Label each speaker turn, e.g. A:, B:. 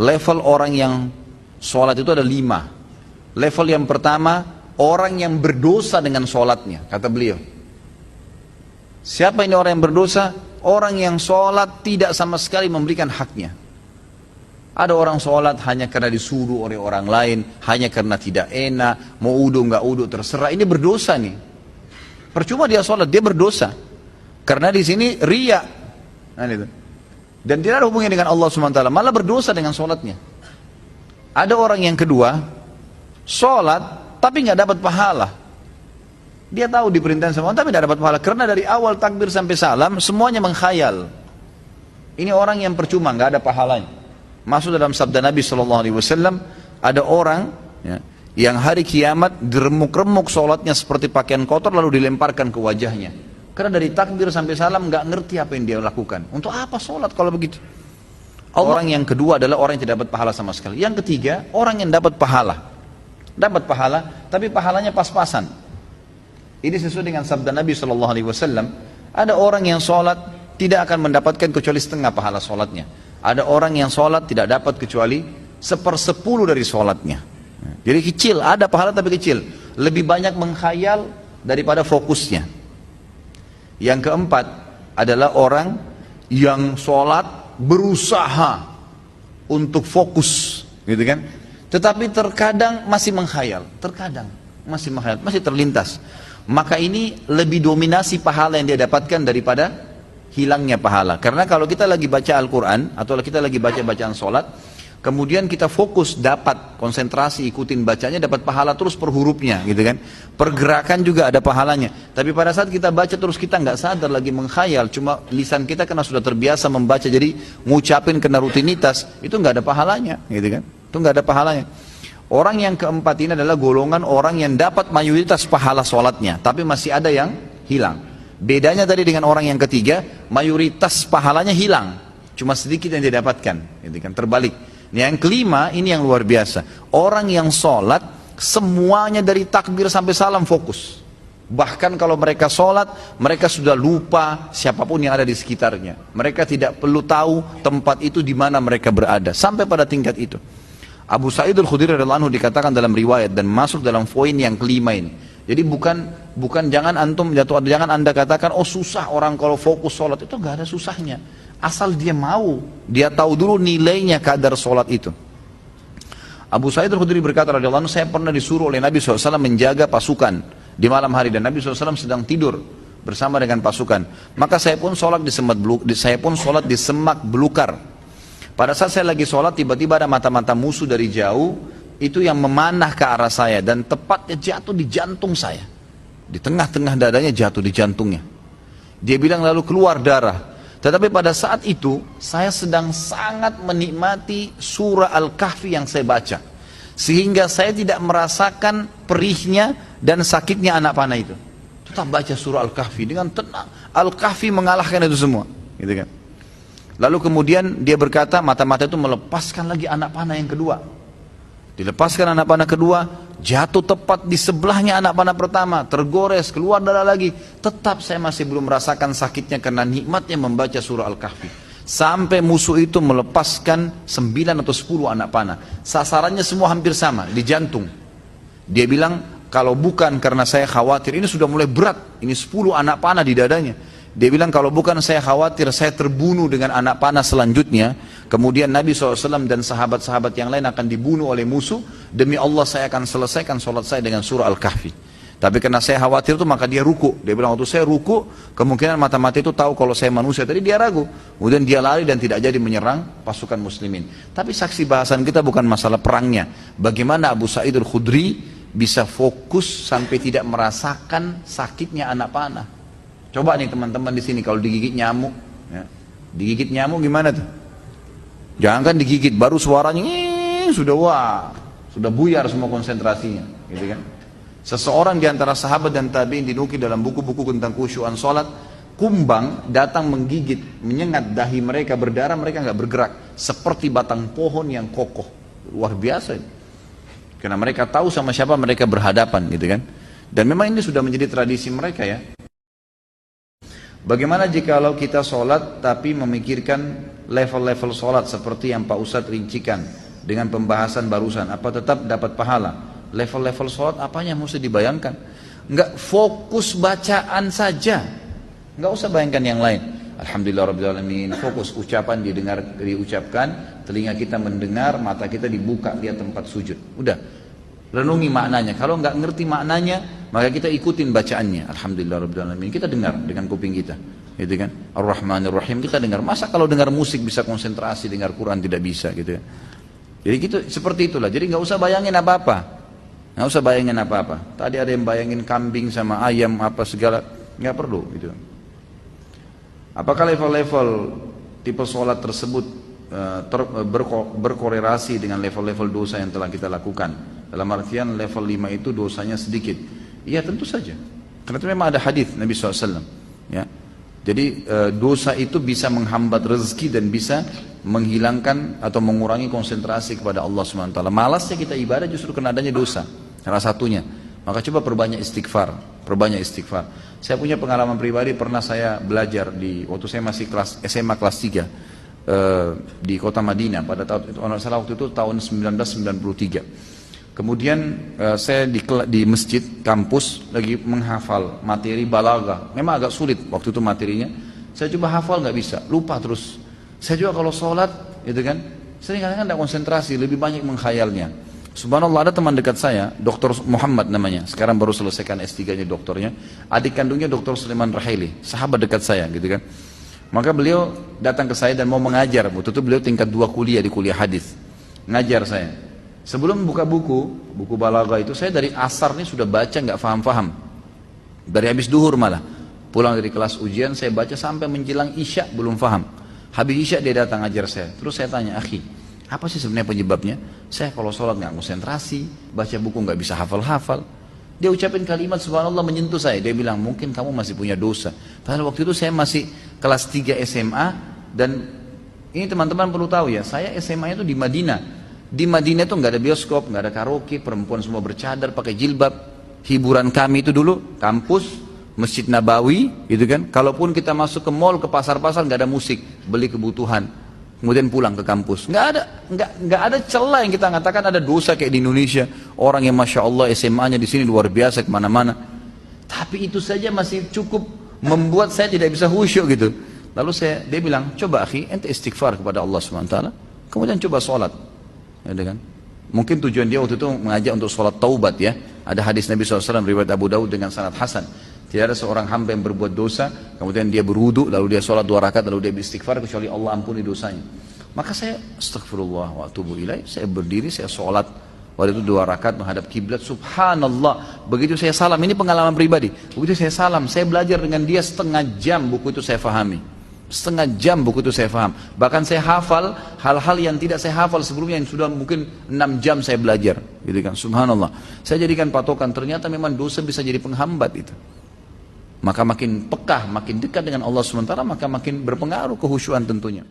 A: level orang yang sholat itu ada 5. Level yang pertama, orang yang berdosa dengan sholatnya, kata beliau. Siapa ini orang yang berdosa? Orang yang sholat tidak sama sekali memberikan haknya. Ada orang sholat hanya karena disuruh oleh orang lain, hanya karena tidak enak, mau udu nggak udu terserah. Ini berdosa nih. Percuma dia sholat, dia berdosa. Karena di sini riya. Nah, itu. Dan tidak ada hubungannya dengan Allah SWT, malah berdosa dengan sholatnya. Ada orang yang kedua, sholat tapi nggak dapat pahala. Dia tahu diperintahkan sama Allah tapi tidak dapat pahala. Karena dari awal takbir sampai salam semuanya menghayal. Ini orang yang percuma, nggak ada pahalanya. Masuk dalam sabda Nabi SAW, ada orang ya, yang hari kiamat diremuk-remuk sholatnya seperti pakaian kotor lalu dilemparkan ke wajahnya. Karena dari takbir sampai salam nggak ngerti apa yang dia lakukan. Untuk apa sholat kalau begitu? Orang yang kedua adalah orang yang tidak dapat pahala sama sekali. Yang ketiga, orang yang dapat pahala. Dapat pahala, tapi pahalanya pas-pasan. Ini sesuai dengan sabda Nabi SAW. Ada orang yang sholat tidak akan mendapatkan kecuali setengah pahala sholatnya. Ada orang yang sholat tidak dapat kecuali 1/10 dari sholatnya. Jadi kecil, ada pahala tapi kecil. Lebih banyak menghayal daripada fokusnya. Yang keempat adalah orang yang sholat berusaha untuk fokus, gitu kan? Tetapi terkadang masih menghayal, masih terlintas. Maka ini lebih dominasi pahala yang dia dapatkan daripada hilangnya pahala. Karena kalau kita lagi baca Al-Quran atau kita lagi baca bacaan sholat, kemudian kita fokus, dapat konsentrasi, ikutin bacanya, dapat pahala terus per hurufnya, gitu kan? Pergerakan juga ada pahalanya. Tapi pada saat kita baca terus kita nggak sadar lagi menghayal, cuma lisan kita karena sudah terbiasa membaca, jadi ngucapin kena rutinitas, itu nggak ada pahalanya, gitu kan? Itu nggak ada pahalanya. Orang yang keempat ini adalah golongan orang yang dapat mayoritas pahala sholatnya, tapi masih ada yang hilang. Bedanya tadi dengan orang yang ketiga, mayoritas pahalanya hilang, cuma sedikit yang dia dapatkan, gitu kan? Terbalik. Yang kelima ini yang luar biasa. Orang yang sholat semuanya dari takbir sampai salam fokus. Bahkan kalau mereka sholat, mereka sudah lupa siapapun yang ada di sekitarnya. Mereka tidak perlu tahu tempat itu di mana mereka berada. Sampai pada tingkat itu. Abu Sa'id Al-Khudri radhiyallahu anhu dikatakan dalam riwayat dan masuk dalam poin yang kelima ini. Jadi bukan jangan antum jangan anda katakan oh susah orang kalau fokus sholat, itu nggak ada susahnya. Asal dia mau, dia tahu dulu nilainya kadar sholat itu. Abu Sa'id Al-Khudri berkata radhiyallahu anhu, saya pernah disuruh oleh Nabi SAW menjaga pasukan di malam hari dan Nabi SAW sedang tidur bersama dengan pasukan. Maka saya pun sholat di semak belukar. Pada saat saya lagi sholat, tiba-tiba ada mata-mata musuh dari jauh itu yang memanah ke arah saya dan tepatnya jatuh di jantung saya. Di tengah-tengah dadanya jatuh di jantungnya. Dia bilang lalu keluar darah. Tetapi pada saat itu saya sedang sangat menikmati surah Al-Kahfi yang saya baca. Sehingga saya tidak merasakan perihnya dan sakitnya anak panah itu. Tetap baca surah Al-Kahfi dengan tenang. Al-Kahfi mengalahkan itu semua, gitu kan? Lalu kemudian dia berkata, mata-mata itu melepaskan lagi anak panah yang kedua. Dilepaskan anak panah kedua, jatuh tepat di sebelahnya anak panah pertama, tergores, keluar darah lagi. Tetap saya masih belum merasakan sakitnya karena nikmatnya membaca surah Al-Kahfi. Sampai musuh itu melepaskan 9 atau 10 anak panah. Sasarannya semua hampir sama, di jantung. Dia bilang, kalau bukan karena saya khawatir, ini sudah mulai berat, ini 10 anak panah di dadanya. Dia bilang kalau bukan saya khawatir saya terbunuh dengan anak panah selanjutnya, kemudian Nabi SAW dan sahabat-sahabat yang lain akan dibunuh oleh musuh, demi Allah saya akan selesaikan sholat saya dengan surah Al-Kahfi. Tapi karena saya khawatir itu maka dia ruku. Dia bilang waktu saya ruku, kemungkinan mata-mata itu tahu kalau saya manusia. Tadi dia ragu, kemudian dia lari dan tidak jadi menyerang pasukan muslimin. Tapi saksi bahasan kita bukan masalah perangnya. Bagaimana Abu Sa'id Al-Khudri bisa fokus sampai tidak merasakan sakitnya anak panah. Coba nih teman-teman di sini kalau digigit nyamuk, ya. Digigit nyamuk gimana tuh? Jangan kan digigit, baru suaranya sudah buyar semua konsentrasinya, gitu kan? Seseorang di antara sahabat dan tabi'in dinukil dalam buku-buku tentang khusyuan sholat, kumbang datang menggigit, menyengat dahi mereka, berdarah, mereka nggak bergerak, seperti batang pohon yang kokoh, luar biasa. Karena mereka tahu sama siapa mereka berhadapan, gitu kan? Dan memang ini sudah menjadi tradisi mereka ya. Bagaimana jikalau kita sholat tapi memikirkan level-level sholat seperti yang Pak Ustadz rincikan dengan pembahasan barusan, apa tetap dapat pahala? Level-level sholat apanya mesti dibayangkan? Enggak, fokus bacaan saja, enggak usah bayangkan yang lain. Alhamdulillahirrahmanirrahim, fokus ucapan diucapkan, telinga kita mendengar, mata kita dibuka lihat tempat sujud. Udah, renungi maknanya. Kalau nggak ngerti maknanya, maka kita ikutin bacaannya. Alhamdulillahirrahmanirrahim, kita dengar dengan kuping kita, gitu kan? Ar-Rahmanir-Rahim kita dengar. Masa kalau dengar musik bisa konsentrasi, dengar Quran tidak bisa, gitu ya? Jadi gitu, seperti itulah. Jadi nggak usah bayangin apa-apa, nggak usah bayangin apa-apa. Tadi ada yang bayangin kambing sama ayam apa segala, nggak perlu, gitu. Apakah level-level tipe sholat tersebut berkorelasi dengan level-level dosa yang telah kita lakukan? Dalam artian level 5 itu dosanya sedikit. Iya tentu saja, karena itu memang ada hadis Nabi SAW, ya. Jadi dosa itu bisa menghambat rezeki dan bisa menghilangkan atau mengurangi konsentrasi kepada Allah SWT. Malasnya kita ibadah justru karena adanya dosa, salah satunya. Maka coba perbanyak istighfar, perbanyak istighfar. Saya punya pengalaman pribadi, pernah saya belajar waktu saya masih SMA kelas 3 di kota Madinah pada waktu itu tahun 1993. Kemudian saya di masjid kampus lagi menghafal materi balaghah. Memang agak sulit waktu itu materinya. Saya coba hafal nggak bisa, lupa terus. Saya juga kalau sholat, gitu kan, sering kadang-kadang tidak konsentrasi, lebih banyak menghayalnya. Subhanallah, ada teman dekat saya, Dr. Muhammad namanya, sekarang baru selesaikan S3-nya doktornya, adik kandungnya Dr. Sulaiman Raheli, sahabat dekat saya, gitu kan. Maka beliau datang ke saya dan mau mengajar. Waktu itu beliau tingkat 2 kuliah di kuliah hadis, ngajar saya. Sebelum buka buku balaghah itu, saya dari asar nih sudah baca nggak faham-faham, dari habis duhur malah, pulang dari kelas ujian saya baca sampai menjelang isya belum faham. Habis isya dia datang ngajar saya, terus saya tanya, akhi, apa sih sebenarnya penyebabnya? Saya kalau sholat nggak konsentrasi, baca buku nggak bisa hafal-hafal. Dia ucapin kalimat subhanallah menyentuh saya. Dia bilang mungkin kamu masih punya dosa. Padahal waktu itu saya masih kelas 3 SMA dan ini teman-teman perlu tahu ya, saya SMA itu di Madinah. Di Madinah itu nggak ada bioskop, nggak ada karaoke, perempuan semua bercadar pakai jilbab. Hiburan kami itu dulu kampus, Masjid Nabawi, gitu kan. Kalaupun kita masuk ke mall, ke pasar-pasar nggak ada musik, beli kebutuhan. Kemudian pulang ke kampus, nggak ada celah yang kita katakan ada dosa kayak di Indonesia. Orang yang masya Allah SMA-nya di sini luar biasa kemana-mana. Tapi itu saja masih cukup membuat saya tidak bisa khusyuk gitu. Lalu dia bilang, coba akhi, ente istighfar kepada Allah SWT, kemudian coba sholat, ya kan? Mungkin tujuan dia waktu itu mengajak untuk sholat taubat ya. Ada hadis Nabi SAW riwayat Abu Daud dengan sanad hasan. Tidak ada seorang hamba yang berbuat dosa, kemudian dia berwudu, lalu dia sholat 2 rakaat, lalu dia beristighfar, kecuali Allah ampuni dosanya. Maka saya astagfirullah wa atubu ilaih, saya berdiri, saya sholat, waktu itu 2 rakaat menghadap kiblat, subhanallah. Begitu saya salam, ini pengalaman pribadi. Begitu saya salam, saya belajar dengan dia setengah jam, buku itu saya fahami. Setengah jam buku itu saya faham. Bahkan saya hafal hal-hal yang tidak saya hafal sebelumnya, yang sudah mungkin 6 jam saya belajar, gitu kan. Subhanallah. Saya jadikan patokan, ternyata memang dosa bisa jadi penghambat itu. Maka makin pekah, makin dekat dengan Allah SWT, maka makin berpengaruh kehusyuan tentunya.